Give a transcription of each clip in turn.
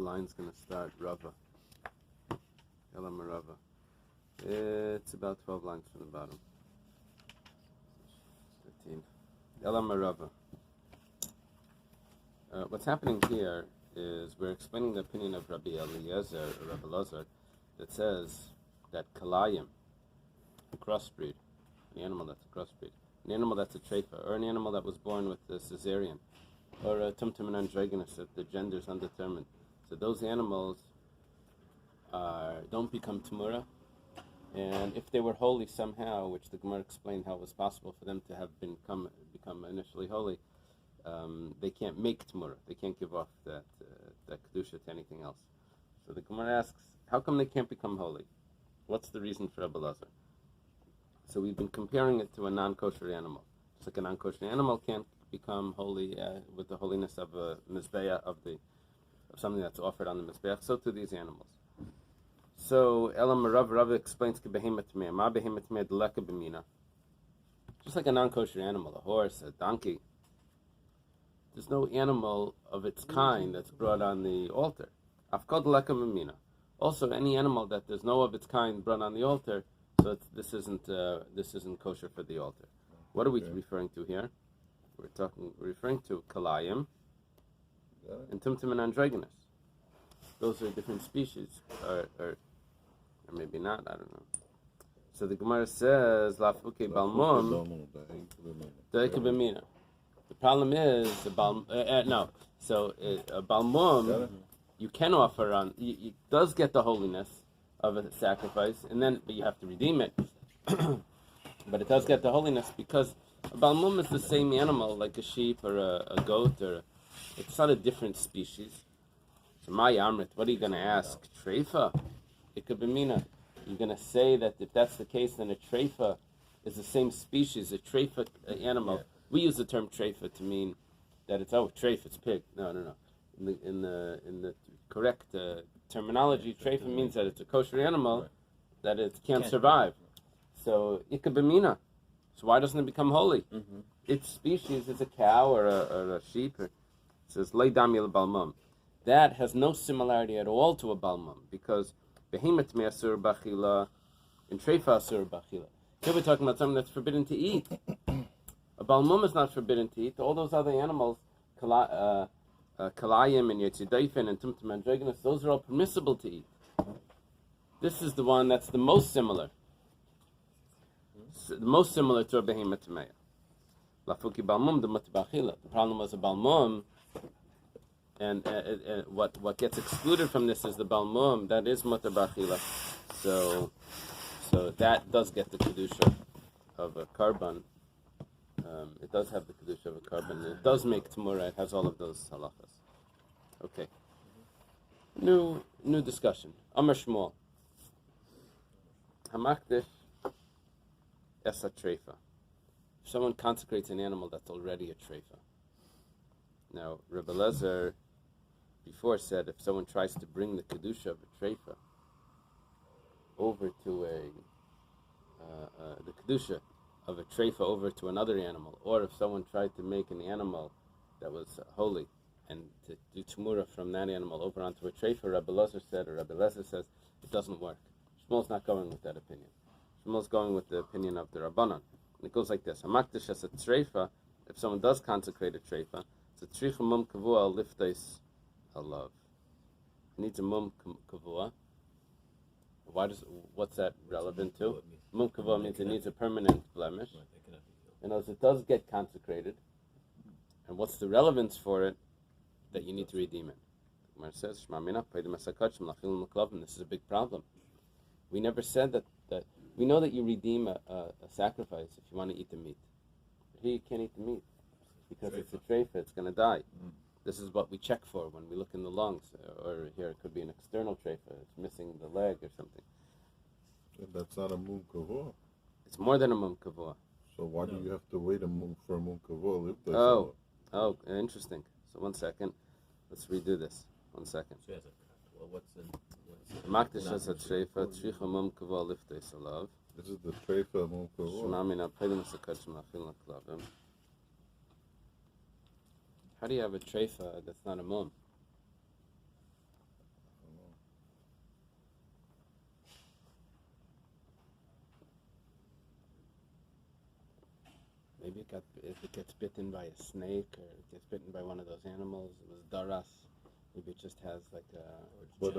line's going to start? Rava. Elam Rava. It's about 12 lines from the bottom. 13. Elam Rava. What's happening here is we're explaining the opinion of Rabbi Eliezer, or Rabbi Lazar, that says that kalayim, a crossbreed, an animal that's a crossbreed, an animal that's a treifa, or an animal that was born with a cesarean, or a tumtum and androgynous, that the gender is undetermined. So those animals don't become temurah, and if they were holy somehow, which the Gemara explained how it was possible for them to have become initially holy, they can't make temurah. They can't give off that kedusha to anything else. So the Gemara asks, how come they can't become holy? What's the reason for Rabbi Lazar? So we've been comparing it to a non-kosher animal. Just like a non-kosher animal can't become holy with the holiness of a mizbeah, of something that's offered on the mizbeah, so too these animals. So Elam Rav explains ki behemoth tameh, ma behemoth tameh deleka b'mina. Just like a non-kosher animal, a horse, a donkey, there's no animal of its kind that's brought on the altar. Afkod deleka b'mina. Also, any animal that there's no of its kind brought on the altar, so this isn't kosher for the altar. What are we referring to here? We're referring to kalayim and tumtum and androgynous. Those are different species, or maybe not. I don't know. So the Gemara says lafuke balmum deika b'mina. The problem is a balmum you can offer on. It does get the holiness of a sacrifice, but you have to redeem it. But it does get the holiness because a balmum is the same animal like a sheep or a goat, it's not a different species. So my Amrit, what are you going to ask? Treifa? It could be mina. You're going to say that if that's the case, then a treifa is the same species, a treifa animal. Yeah. We use the term treifa to mean that it's treifa, it's pig. No. In the correct terminology, treifa means that it's a kosher animal, that it can't survive. So it could be mina. So why doesn't it become holy? Mm-hmm. Its species is a cow or a sheep. It says leidam yel balmum. That has no similarity at all to a balmum because behemoth me asur b'achila and treifa asur b'achila. Here we're talking about something that's forbidden to eat. A balmum is not forbidden to eat. All those other animals, kalayim and yetzidaifen and tumtum androgynous, those are all permissible to eat. This is the one that's the most similar. The most similar to a behemoth tameh. Lafuki balmum the mutbachila. The problem was a balmum. And what gets excluded from this is the balmum, that is mutar b'achila. So that does get the kedusha of a carbon. It does have the kedusha of a carbon. It does make temurah. It has all of those halachas. Okay. New discussion. Amar Shmuel. Hamakdish esa treifa. If someone consecrates an animal that's already a treifa. Now, Rabbi Lezer before said if someone tries to bring the kedusha of a treifa over to the kedusha of a treifa over to another animal, or if someone tried to make an animal that was holy and to do temurah from that animal over onto a treifa, Rabbi Lezer says it doesn't work. Shmuel's not going with that opinion. Shmuel's going with the opinion of the Rabbanan. And it goes like this: Hamakdish as a treifa, if someone does consecrate a treifa, it's a tricha mum kavua liftais alav. It needs a mum kavua. What's that relevant to? Mum kavua means it needs a permanent blemish. And as it does get consecrated, and what's the relevance for it? That you need to redeem it. Gemara says, this is a big problem. We never said that we know that you redeem a sacrifice if you want to eat the meat. But here you can't eat the meat. Because it's a treifa, it's going to die. This is what we check for when we look in the lungs. Or here it could be an external treifa. It's missing the leg or something. That's not a mum kavua. It's more than a mum kavua. So why do you have to wait for a mum kavua? Oh, interesting. So 1 second. Let's redo this. 1 second. Makdish as a treifa, tricha mum kavua liftei salav. This is the treifa mum kavua. How do you have a treifa that's not a mum? it gets bitten by a snake or it gets bitten by one of those animals, it was daras. Maybe it just has like a. But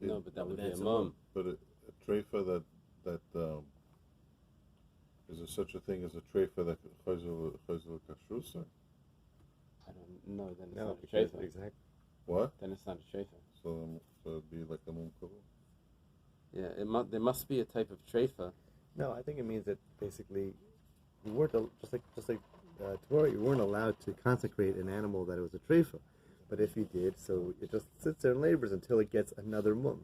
no, but that would be a mum. But a treifa that is there such a thing as a treifa that chayzel kashrusa? I don't know. Then it's No, not a because treifa. exactly. What? Then it's not a treifa. So it'd be like a mum kavod. Yeah, there must be a type of treifa. No, I think it means that basically you weren't just like Temurah, you weren't allowed to consecrate an animal that it was a treifa. But if you did, so it just sits there and labors until it gets another mum.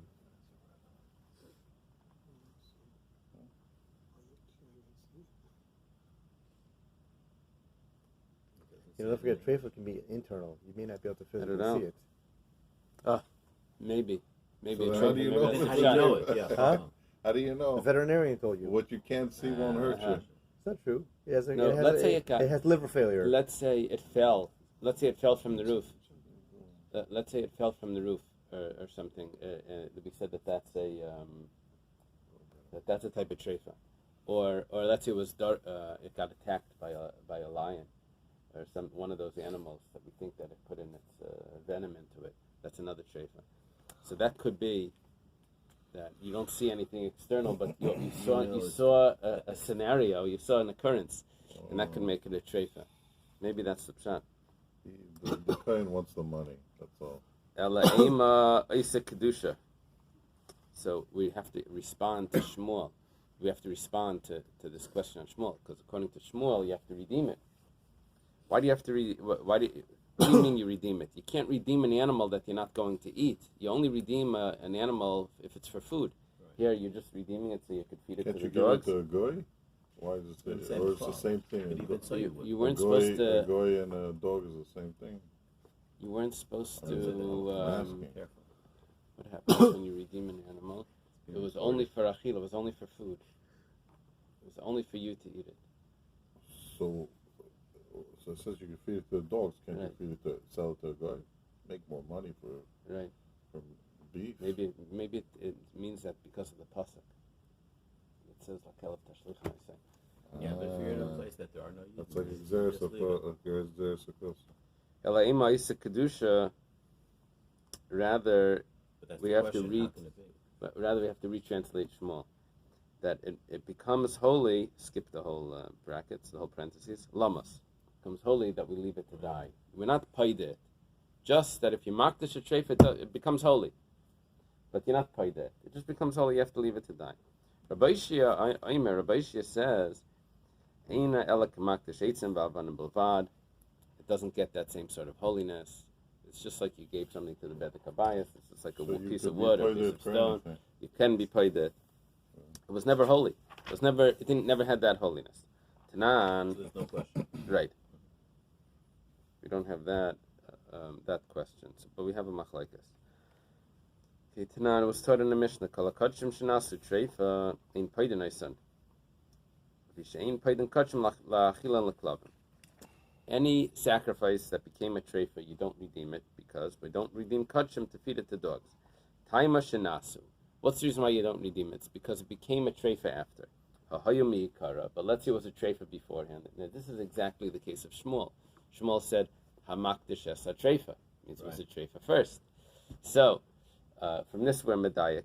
Don't forget, treifa can be internal. You may not be able to physically see it. Maybe So a how treifa. do you maybe know? that's a How do you shot. know it? Yeah. Huh? How do you The know? veterinarian told you. What you can't see won't hurt you. It's not true. It has, No, let's say it has liver failure. Let's say it fell. Let's say it fell from the roof. Let's say it fell from the roof or something. We said that's a type of treifa, or let's say it got attacked by a lion, or one of those animals that we think that it put in its venom into it. That's another treifa. So that could be that you don't see anything external, but you saw a scenario, you saw an occurrence, and that could make it a treifa. Maybe that's the pshat. The kohen wants the money. That's all. Ela Isa Kedusha. So we have to respond to Shmuel. We have to respond to this question on Shmuel, because according to Shmuel, you have to redeem it. Why do you have to what do you mean you redeem it? You can't redeem an animal that you're not going to eat. You only redeem an animal if it's for food. Right. Here, you're just redeeming it so you could feed it Can't to you the dogs. give it to a goy? Why is it or it's the same thing? You weren't a goy, supposed to. A goy and a dog is the same thing. You weren't supposed to. I'm What happens when you redeem an animal? It was only for achil. It was only for food. It was only for you to eat it. So it says you can feed it to the dogs. Can't Right. you feed it to sell it to a guy? Make more money Right. from beef. Maybe it means that because of the pasuk. It says lakel of tashlichim, I say. Yeah, but if you're in a place that there are no That's like Xeris of Ela ima isa kedusha. Rather, we have to read. Rather, we have to retranslate Shmuel. That it becomes holy. Skip the whole brackets, the whole parentheses. Lamas becomes holy that we leave it to die. We're not paid it. Just that if you mark the shetreif, it becomes holy. But you're not paid it. It just becomes holy. You have to leave it to die. Rabbi Shia says, "Eina elak makdash eitzim v'avanim b'lvad." It doesn't get that same sort of holiness. It's just like you gave something to the Beit HaKabayas. It's just like a piece of wood or a piece of stone. You can be paid it. It was never holy. It never had that holiness. Tanan. So there's no question. Right. We don't have that question, but we have a machlekes. Okay, Tanan, it was taught in the Mishnah. Kol hakadshim shenasu treifa ein paiden oisan. V'she'ein paiden kadshim la'achilan l'klavim. Any sacrifice that became a treifa, you don't redeem it because we don't redeem kadshim to feed it to dogs. Taima shenasu. What's the reason why you don't redeem it? It's because it became a treifa after. Ha'hayumi ikara. But let's say it was a treifa beforehand. Now, this is exactly the case of Shmuel. Shmuel said, Hamakdish es ha-treifa. Means it was a treifa first. So, from this we're medayik.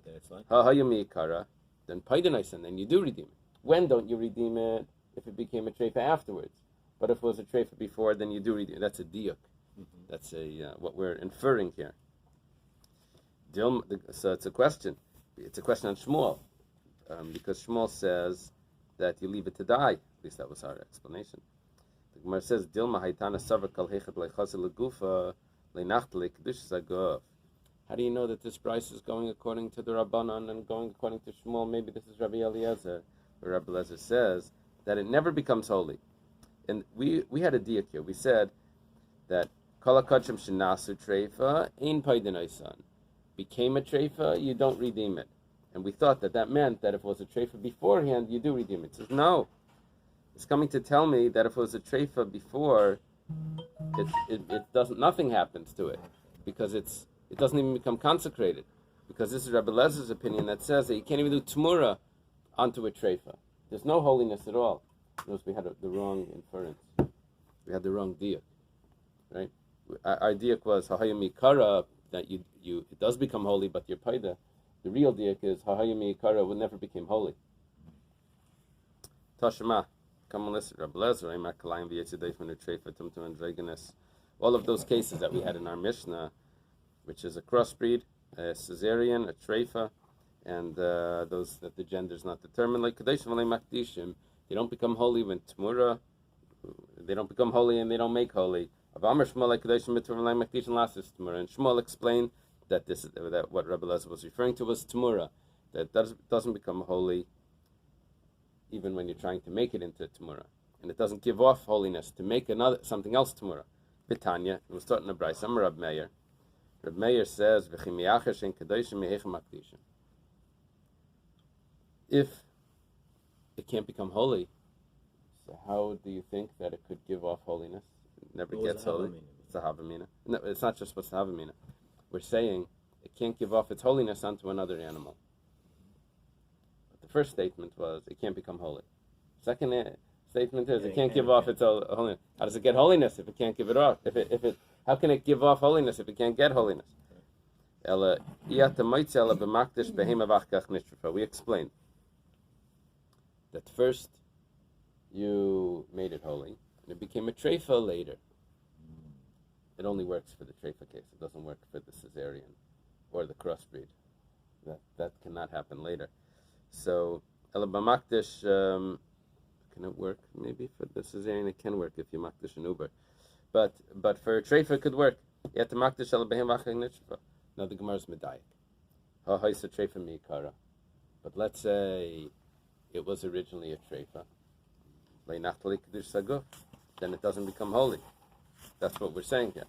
Ha'hayumi ikara. Then paidenaisan. Then you do redeem it. When don't you redeem it? If it became a treifa afterwards. But if it was a treifa before, then you do redeem it. That's a diuk. Mm-hmm. That's what we're inferring here. So it's a question. It's a question on Shmuel, because Shmuel says that you leave it to die. At least that was our explanation. The Gemara says, "Dilma haytana savar kal hechet leichase legufa leinacht lekedush zagov." How do you know that this Bais is going according to the Rabbanan and going according to Shmuel? Maybe this is Rabbi Eliezer, where Rabbi Eliezer says that it never becomes holy. And we had a diak here. We said that kol hakadshim shenasu treifa ein paiden oisan. Became a treifa, you don't redeem it. And we thought that meant that if it was a treifa beforehand, you do redeem it. It says, no. It's coming to tell me that if it was a treifa before, it doesn't, nothing happens to it. Because it doesn't even become consecrated. Because this is Rabbi Lezer's opinion that says that you can't even do Temurah onto a treifa. There's no holiness at all. Notice we had the wrong inference. We had the wrong diak, right? Our diak was hahayim ikara, that you it does become holy, but you're paida. The real diak is hahayim ikara would never became holy. Tashma, come on, listen. Rabbi Lezer, Makalayim v'yetziday from the treifa tumtum and dragoness. All of those cases that we had in our Mishnah, which is a crossbreed, a Caesarean, a treifa, and those that the gender is not determined, like Kadeshim v'lei makdishim, they don't become holy when Temurah, they don't become holy and they don't make holy. Avamar Shmuel like Kadeshim mitzvah v'lei makdishim lasis Temurah, and Shmuel explained that that what Rabbi Lezer was referring to was Temurah, that doesn't become holy even when you're trying to make it into Temurah, and it doesn't give off holiness to make something else Temurah. Bitanya, it was taught in the Bais. I'm Rabbi Meir. Rabbi Meir says, if it can't become holy, so how do you think that it could give off holiness? It never gets holy. It's a havamina. No, it's not just what's a havamina. We're saying it can't give off its holiness onto another animal. But the first statement was it can't become holy. Second statement is it can't give off its holiness. How does it get holiness if it can't give it off? How can it give off holiness if it can't get holiness? We explained that first you made it holy, and it became a treifa later. It only works for the treifa case. It doesn't work for the Caesarean or the crossbreed. That cannot happen later. So, Ela b'makdish, can it work? Maybe for the Caesarean it can work if you makdish an uber. But for a treifa it could work. You have to makdish Ela b'hem v'achag nishfa. Now the Gemara is medayik. Ha ha'isa treifa mi'ikara. But let's say it was originally a treifa. Le'nachtali kedush saguf. Then it doesn't become holy. That's what we're saying here.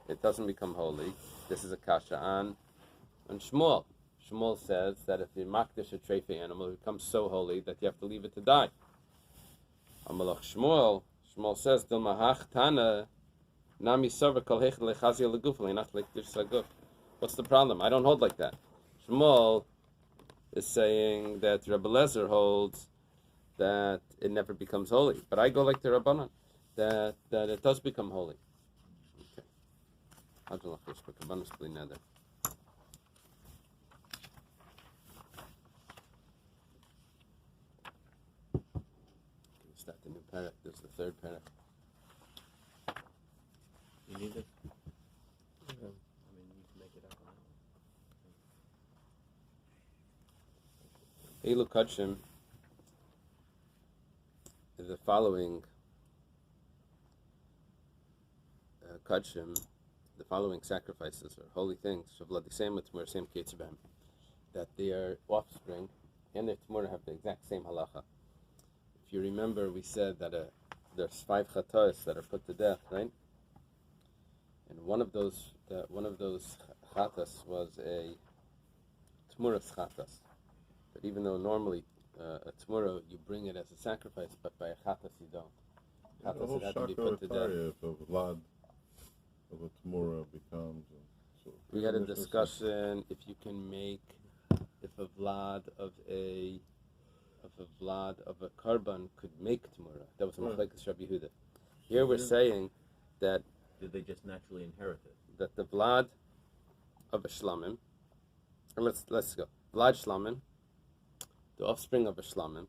It doesn't become holy. This is a kasha on Shmuel. Shmuel says that if you makdish a treifa animal, it becomes so holy that you have to leave it to die. Amalach Shmuel says, Dilmahach Tana Nami Savar Kol Hechel Lechazia Leguf Leinach Lekdish Saguf. What's the problem? I don't hold like that. Shmuel is saying that Rabbi Lezer holds that it never becomes holy. But I go like the Rabbanan, that it does become holy. Okay. Start the new parak. This is the third parak. You need it? I mean, you can make it up on Eily Kachim, the following Kachim, the following sacrifices are holy things. That their offspring and their Temurah have the exact same halacha. If you remember, we said that there's 5 chatos that are put to death, right? And one of those chatas was a Temurah's chatas. But even though normally a Temurah you bring it as a sacrifice, but by a chatas you don't. Chatas it had to be put to death. If a vlad of a Temurah becomes. We had a discussion if you can make a vlad of a karban could make Temurah. That was a machlekes Rabbi Yehuda. Here we're saying that did they just naturally inherit it? That the vlad of a shlamim, and let's go. Vlad shlamim, the offspring of a shlamim,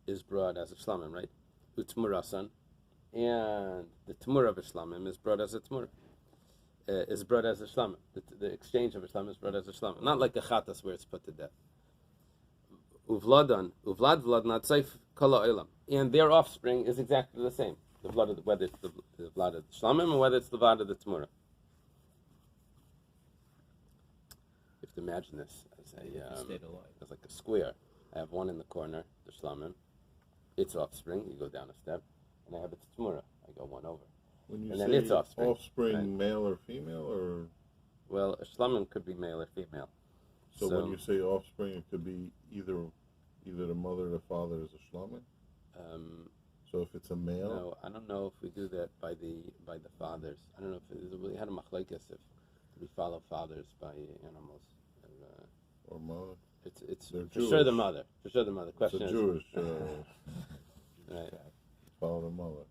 is brought as a shlamim, right? Utmurasan, and the temurah of a shlamim is brought as a temurah. Is brought as a shlamim. The exchange of a shlamim is brought as a shlamim. Not like a chatas where it's put to death. Vlad natzaif kala olam, and their offspring is exactly the same. The blood of whether it's the vlad of the shlamim or whether it's the vlad of the temurah. You have to imagine this as like a square. I have one in the corner, the shlamim, its offspring. You go down a step, and I have its temurah. I go one over. When you and say then its offspring, right? Male or female, or well, a shlamim could be male or female. So when you say offspring, it could be either the mother or the father is a shlamim. So if it's a male, no, I don't know if we do that by the fathers. I don't know if we had a machlekes if we follow fathers by animals or mother. It's for sure the mother. For sure the mother. Question it's is Jewish. Right. Follow the mother.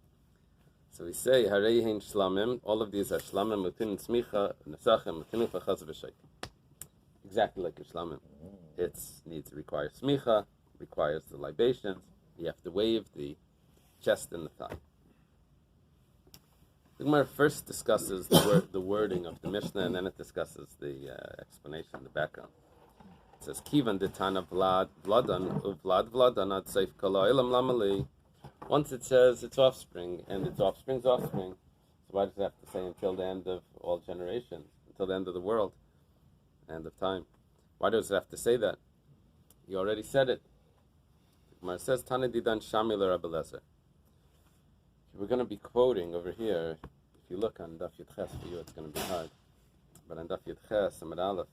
So we say, Harei hein shlamim, all of these are shlamim, mutin tzmicha, nesachem, mutin ufachaz v'sheik. Exactly like your shlamim. It requires smicha, requires the libations, you have to wave the chest and the thigh. The Gemara first discusses the wording of the Mishnah, and then it discusses the explanation, the background. It says, Kivan detana vladan ad seif kala ilam lamali. Once it says its offspring, and its offspring's offspring, so why does it have to say until the end of all generations, until the end of the world, end of time? Why does it have to say that? You already said it. The Gemara says, Tana didan shami Rabbi Lezer. We're going to be quoting over here. If you look on Daf Yud Ches, for you it's going to be hard. But on Daf Yud Ches, Amud Aleph,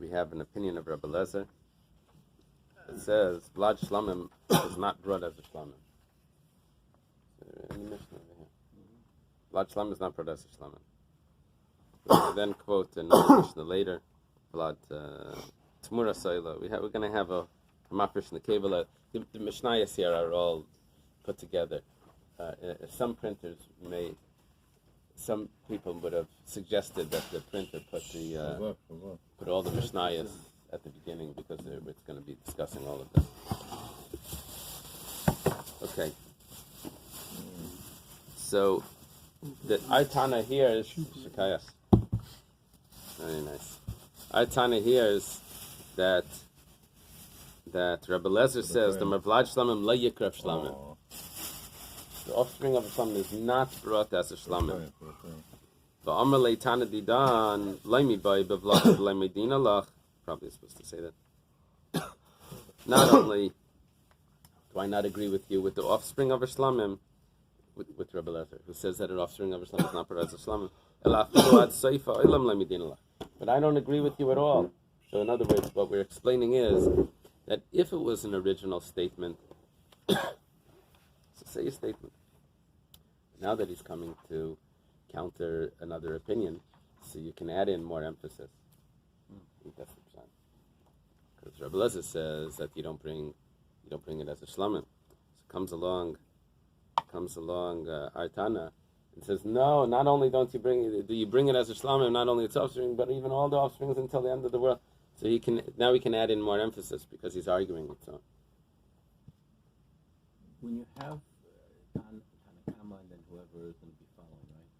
we have an opinion of Rabbi Lezer. It says, Vlad Shlamim is not brought as a Shlamim. In the Mishnah over here. Vlad Shlamim is not brought as a Shlamim. We then quote another Mishnah later, Vlad Temurah Daf. We're going to have a Mafresh Nekevala. The Mishnayos here are all put together. Some people would have suggested that the printer put all the Mishnayos at the beginning because it's going to be discussing all of them. Okay. So the Aitana here is Shikayas. Very nice. Aitana here is that Rabbi Lezer says the Mavlad Shlamim la yikrav Shlamim. The offspring of a shlamim is not brought as a shlamim. But Amar leitana didan laimi by bevlad laimi dina lach. Probably supposed to say that. Not only do I not agree with you with the offspring of a shlamim, with Rabbi Lezer, who says that an offspring of a shlamim is not brought as a shlamim. But I don't agree with you at all. So in other words, what we're explaining is that if it was an original statement, so say a statement. Now that he's coming to counter another opinion, so you can add in more emphasis. That's the plan. Because Rabbi Lezer says that you don't bring it as a shlamim. So comes along Artana and says, no, not only do you bring it as a shlamim, not only its offspring, but even all the offsprings until the end of the world. So he can add in more emphasis because he's arguing it. So when you have Tanakama and then whoever is going to be following, right?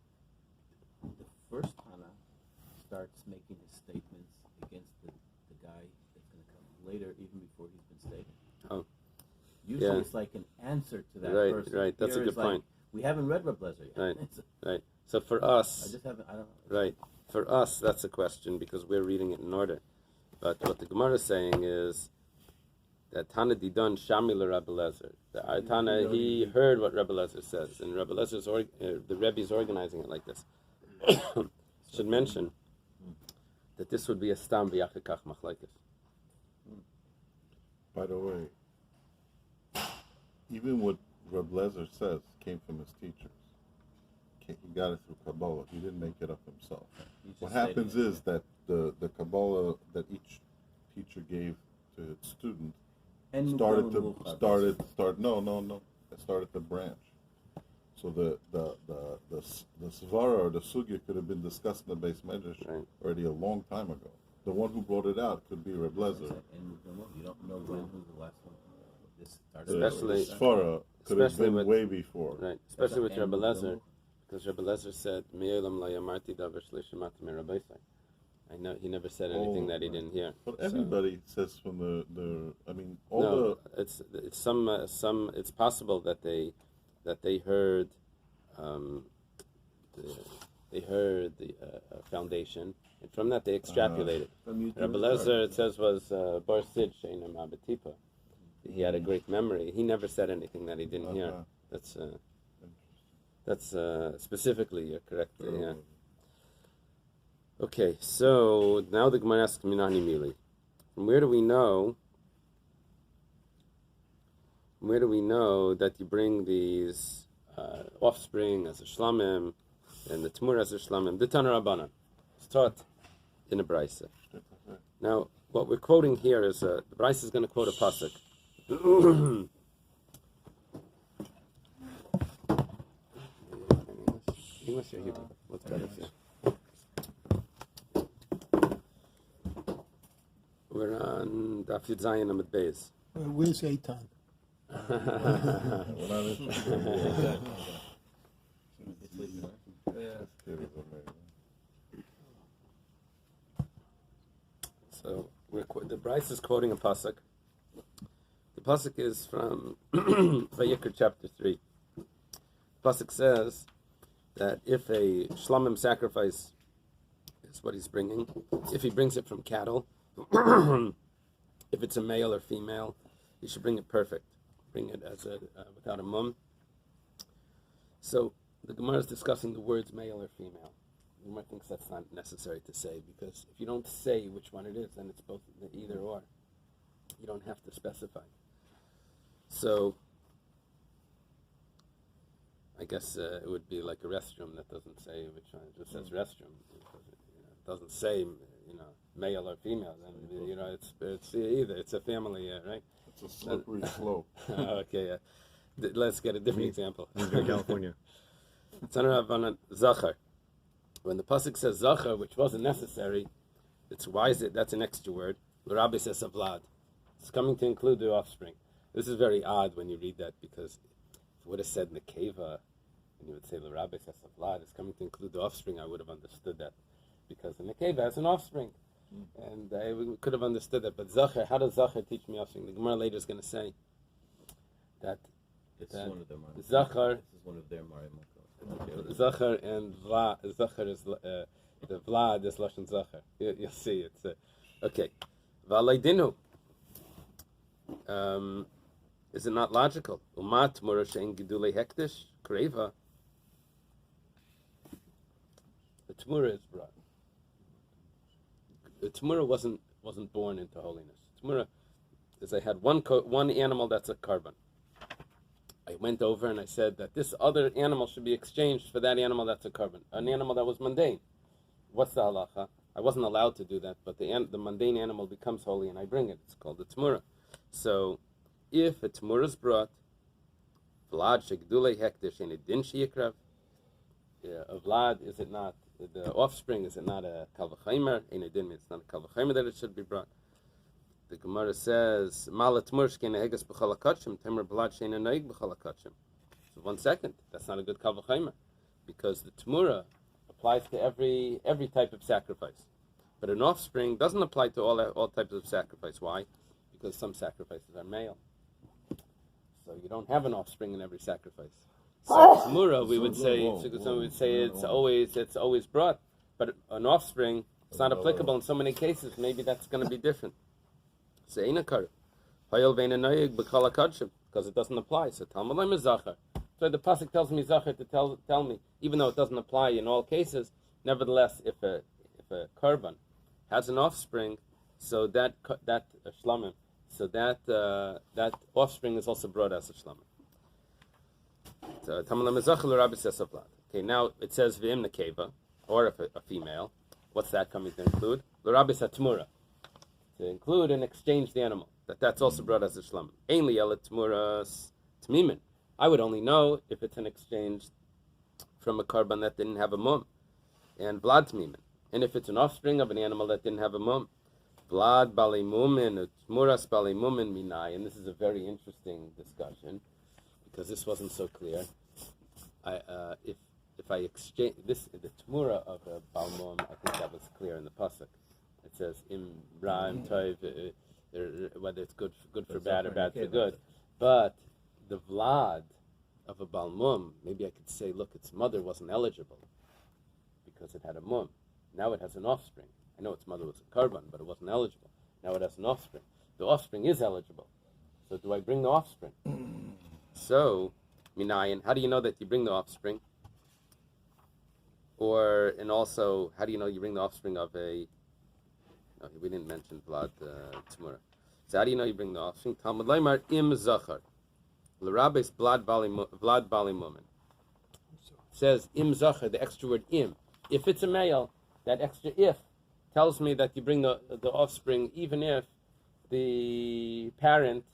The first Tana starts making his statements against the guy that's going to come later, even before he's been stated. Oh, usually it's like an answer to that right, person. Right, that's a good point. We haven't read Rabbi Lezer yet. Right. So for us, I just haven't. I don't. Right. For us, that's a question because we're reading it in order. But what the Gemara is saying is that Tana Didon Shamil Rabbi Lezer. The Tana, he heard what Rabbi Lezer says, and Rabbi Lezer's the Rebbe is organizing it like this. Should mention that this would be a stam v'yachikach machlekes. By the way, even what Rabbi Lezer says came from his teachers. He got it through Kabbalah. He didn't make it up himself. What happens is that the Kabbalah that each teacher gave to its student started to branch. So the svara or the sugya could have been discussed in the Bais Medrash already a long time ago. The one who brought it out could be Reb Lezer. And you don't know when who the last one. This started. Especially the svara could have been way before. Right, especially with Rabbi Lezer. Because Rabbi Lezer said, I know he never said anything that he didn't hear. But everybody says from it's possible that they heard the foundation, and from that they extrapolated. Rabbi Lezer, it says, was Bar Sid Sheina Mabatipa. He had a great memory. He never said anything that he didn't hear. That's specifically, you're correct. Yeah. Okay, so now the Gemara asks Minani Mili. From where do we know that you bring these offspring as a shlamim and the Temurah as a shlamim? The Temurah Rabbanan. It's taught in a Bais. Now, what we're quoting here is the Bais is going to quote a pasuk. English or Hebrew? What's better for you? We're on Daf Yud Zayin Amud Bais. Where's Eitan? So the Bais is quoting a pasuk. The pasuk is from Vayikra chapter 3. The pasuk says that if a shlamim sacrifice is what he's bringing, if he brings it from cattle, if it's a male or female, he should bring it perfect. Bring it as without a mum. So the Gemara is discussing the words male or female. You might think that's not necessary to say, because if you don't say which one it is, then it's both either or. You don't have to specify. So I guess it would be like a restroom that doesn't say which one. It just says restroom. It doesn't say male or female. Then it's either. It's a family, right? It's a slippery slope. Okay, let's get a different example. California. Zachar. When the pasuk says Zachar, which wasn't necessary, that's an extra word. Rabbi says Avlad. It's coming to include the offspring. This is very odd when you read that, because if it would have said Nekeva, and you would say the Rabbi says Avlad, it's coming to include the offspring, I would have understood that. Because the Nekeva has an offspring. And we could have understood that. But Zachar, how does Zachar teach me offspring? The Gemara later is going to say that It's one of them. Zachar. This is one of their Marim. Zachar and Vlad. Zachar is the Vlad is Lashon Zachar. You'll see it's okay. Valaydinu. Is it not logical? Umat Temurah shein gidulei hektish kreva. The Temurah is brought. The Temurah wasn't born into holiness. Temurah is I had one animal that's a carbon. I went over and I said that this other animal should be exchanged for that animal that's a carbon, an animal that was mundane. What's the halacha? I wasn't allowed to do that, but the mundane animal becomes holy and I bring it. It's called the Temurah. So, if a Temurah is brought, Vlad shegdulei hektish and it din sheyikrav, a Vlad, is it not the offspring? Is it not a kalvachaymer? And it din, it's not a kalvachaymer that it should be brought. The Gemara says, "Mala Temurah shkein heges b'chol hakatshim, Temurah Vlad shein noig b'chol hakatshim." So 1 second, that's not a good kalvachaymer, because the Temurah applies to every type of sacrifice, but an offspring doesn't apply to all types of sacrifice. Why? Because some sacrifices are male, so you don't have an offspring in every sacrifice. So Temurah, we would say it's always brought, but an offspring, it's not applicable in so many cases. Maybe that's going to be different. So because it doesn't apply. So Talmud Lema Zachar. So the pasuk tells me Zachar to tell me, even though it doesn't apply in all cases, nevertheless, if a korban has an offspring, so that shlamim, so that offspring is also brought as a shlamim. So Talmud Lema Zachar Rabbi says Avlad. Okay, now it says v'im nekeva, or if a female. What's that coming to include? Rabbi said Temurah, to include and exchange the animal. That's also brought as a shlamim. Eily Temurahs tmimin. I would only know if it's an exchange from a korban that didn't have a mum, and Vlad tmimin. And if it's an offspring of an animal that didn't have a mum, Vlad bali mumin, Temurahs bali mumin minai. And this is a very interesting discussion, because this wasn't so clear. If I exchange this, the Temurah of a balmum, I think that was clear in the pasuk. It says im ra im toiv, whether it's good for bad or bad for good. But the Vlad of a balmum, maybe I could say, look, its mother wasn't eligible because it had a mum. Now it has an offspring. I know its mother was a korban, but it wasn't eligible. Now it has an offspring. The offspring is eligible. So do I bring the offspring? So, minayin, how do you know that you bring the offspring? And also, how do you know you bring the offspring of a... No, we didn't mention Vlad Temurah. So how do you know you bring the offspring? Talmud Leimar im zachar. L'rabbeis Vlad bali mumen. Says im zachar, the extra word im. If it's a male, that extra if tells me that you bring the offspring even if the parent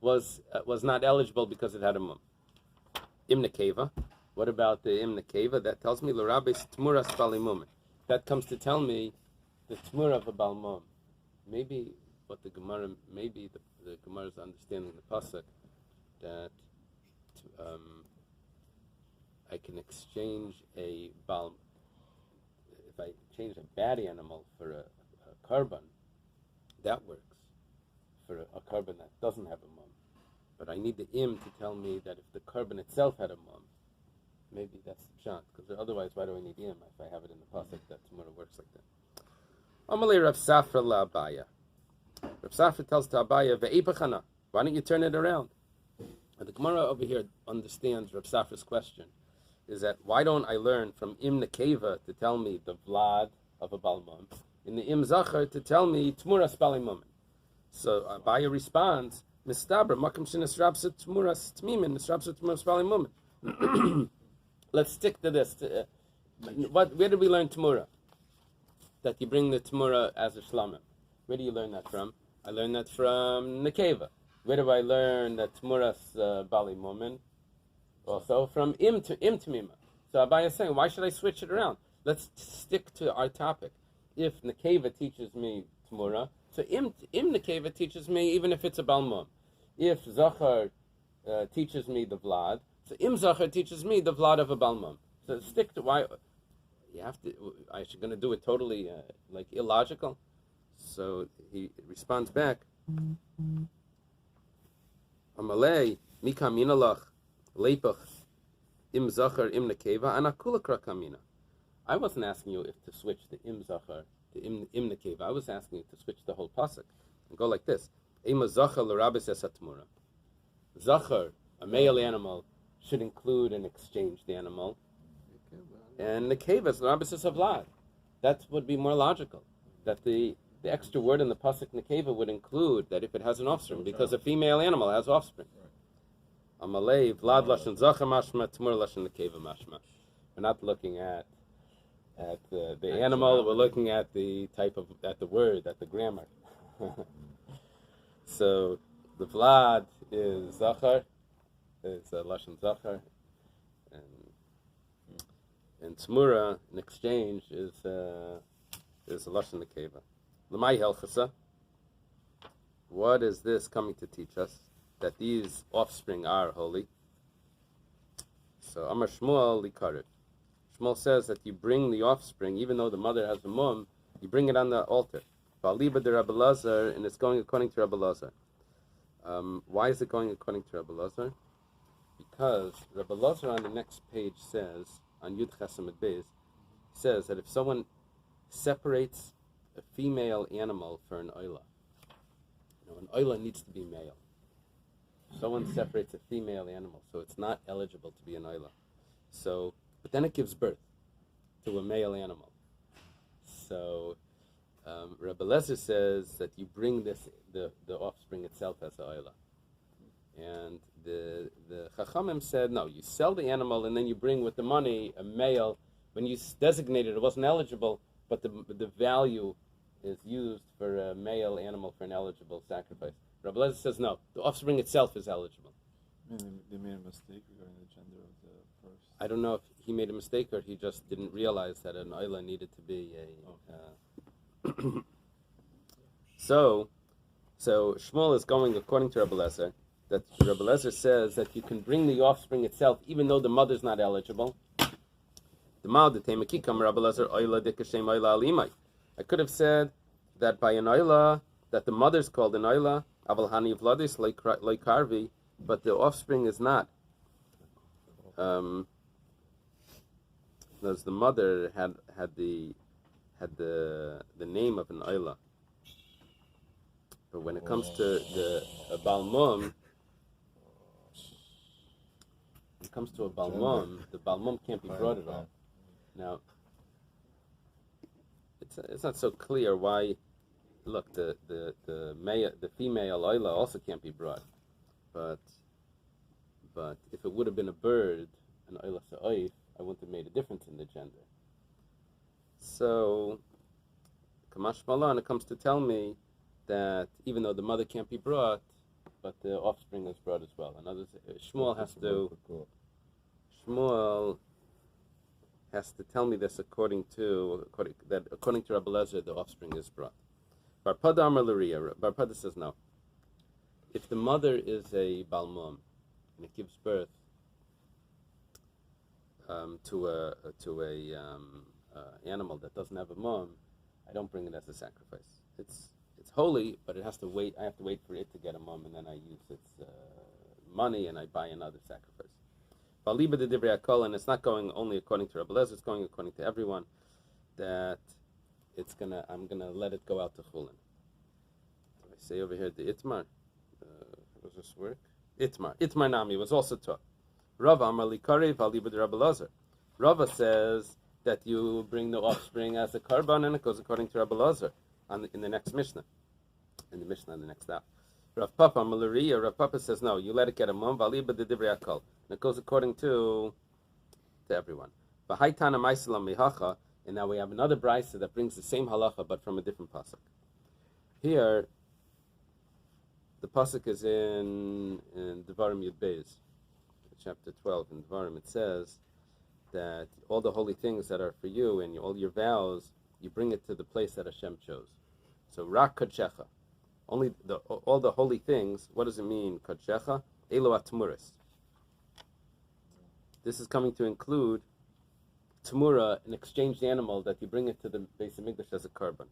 was not eligible because it had a mum. Im nekeva. What about the Im Nekeva? That tells me L'Rabbe's Temurah Spalimum. That comes to tell me the Temurah of a Balmum. Maybe what the Gemara, maybe the Gemara's understanding the pasuk that I can exchange a balm. If I change a bad animal for a carbon, that works for a carbon that doesn't have a mum. But I need the im to tell me that if the carbon itself had a mum, maybe that's the chant. Because otherwise, why do I need im if I have it in the pasuk that Temurah works like that? Amalei Rav Safra la Abaya. Rav Safra tells to Abaya, ve'ipachana. Why don't you turn it around? And the Gemara over here understands Rav Safra's question. Is that why don't I learn from Im Nekeva to tell me the Vlad of a Balmum, in the Im Zachar to tell me Temurah Spalimum? So Abaya responds, Mistabra, Makam Shinisrabsa Temurah Tmimin, Nisrabsa Temurah Spalimum. Let's stick to this. Where did we learn Temurah? That you bring the Temurah as a Shlamim. Where do you learn that from? I learned that from Nekeva. Where do I learn that Temurah's Balimum? Also from im to mima. So Abaye is saying, why should I switch it around? Let's stick to our topic. If Nekeva teaches me Temurah, so im Nekeva teaches me even if it's a Balmum. If Zachar teaches me the Vlad, so im Zachar teaches me the Vlad of a Balmum. So stick to why you have to. I should going to do it totally like illogical. So he responds back. Amalei mikam minalach. Leipach im zachar im nekeva anakula krakamina. I wasn't asking you if to switch the im zachar to im nekeva. I was asking you to switch the whole pasuk and go like this: Ema zachar l'rabis esatmura. Zachar, a male animal, should include an exchanged animal, and nekeva is l'rabis esavlad. That would be more logical. That the extra word in the pasuk nekeva would include that if it has an offspring, because a female animal has offspring. Amalei, Vlad Lashon Zachar Mashma, Temurah Lashon Nekeva Mashma. We're not looking at the animal, we're looking at the word, at the grammar. So the Vlad is Zachar, is Lashon Zachar, and Temurah in exchange is Lashon Nekeva. L'mai Helchasa. What is this coming to teach us? That these offspring are holy. So Amar Shmuel Likarit. Shmuel says that you bring the offspring, even though the mother has a mum, you bring it on the altar. Ba'aliba de Rabbi Lazar, and it's going according to Rabbi Lazar. Why is it going according to Rabbi Lazar? Because Rabbi Lazar on the next page says, on Yud Chesamid Bais, says that if someone separates a female animal for an Eily, an Eily needs to be male. Someone separates a female animal, so it's not eligible to be an Eily. So, but then it gives birth to a male animal. So, Rabbi Lezer says that you bring the offspring itself as an Eily. And the Chachamim said, no, you sell the animal and then you bring with the money a male. When you designated it wasn't eligible, but the value is used for a male animal for an eligible sacrifice. Rabbi Lezer says no, the offspring itself is eligible. They made a mistake regarding the gender of the first. I don't know if he made a mistake or he just didn't realize that an Eily needed to be a... So Shmuel is going according to Rabbi Lezer, that Rabbi Lezer says that you can bring the offspring itself even though the mother's not eligible. I could have said that by an Eily, that the mother's called an Eily, Aval Hani Vladis like Karvi, but the offspring is not. Because the mother had the name of an Eily. But when it comes to the Balmum, the Balmum can't be brought at all. Now, it's not so clear why. Look, the female Eily also can't be brought, but if it would have been a bird, an Eily Sa'oif, I wouldn't have made a difference in the gender. So, Kamash Malan, it comes to tell me that even though the mother can't be brought, but the offspring is brought as well. In other words, Shmuel Shmuel has to tell me this according to Rabbi Lezer, the offspring is brought. Bar Pada Amar L'Riya. Bar Pada says no. If the mother is a balmum and it gives birth to a animal that doesn't have a mum, I don't bring it as a sacrifice. It's holy, but it has to wait. I have to wait for it to get a mum, and then I use its money and I buy another sacrifice. Baliba de Divrei Hakol, and it's not going only according to Rabbi Lezer, it's going according to everyone, that I'm gonna let it go out to Chulin. So I say over here the Itmar. Does this work? Itmar Nami was also taught. Rava Amar Likari Baliba de Rabbi Lezer. Rava says that you bring the offspring as a karban, and it goes according to Rabbi Lezer in the next Mishnah. In the Mishnah, the next daf. Rav Papa Malariya, Rav Papa says no, you let it get a mum, Valiba de Divrei Hakol. And it goes according to everyone. V'haitana Maisalam Mihacha, and now we have another brisa that brings the same halacha but from a different pasuk. Here, the pasuk is in Devarim Yud Bais, chapter 12 in Devarim. It says that all the holy things that are for you and all your vows, you bring it to the place that Hashem chose. So Rak Kadshecha. Only all the holy things. What does it mean? Kadshecha, Elo Atmuris. This is coming to include Temurah, an exchanged animal that you bring it to the Bais Hamikdash as a karban.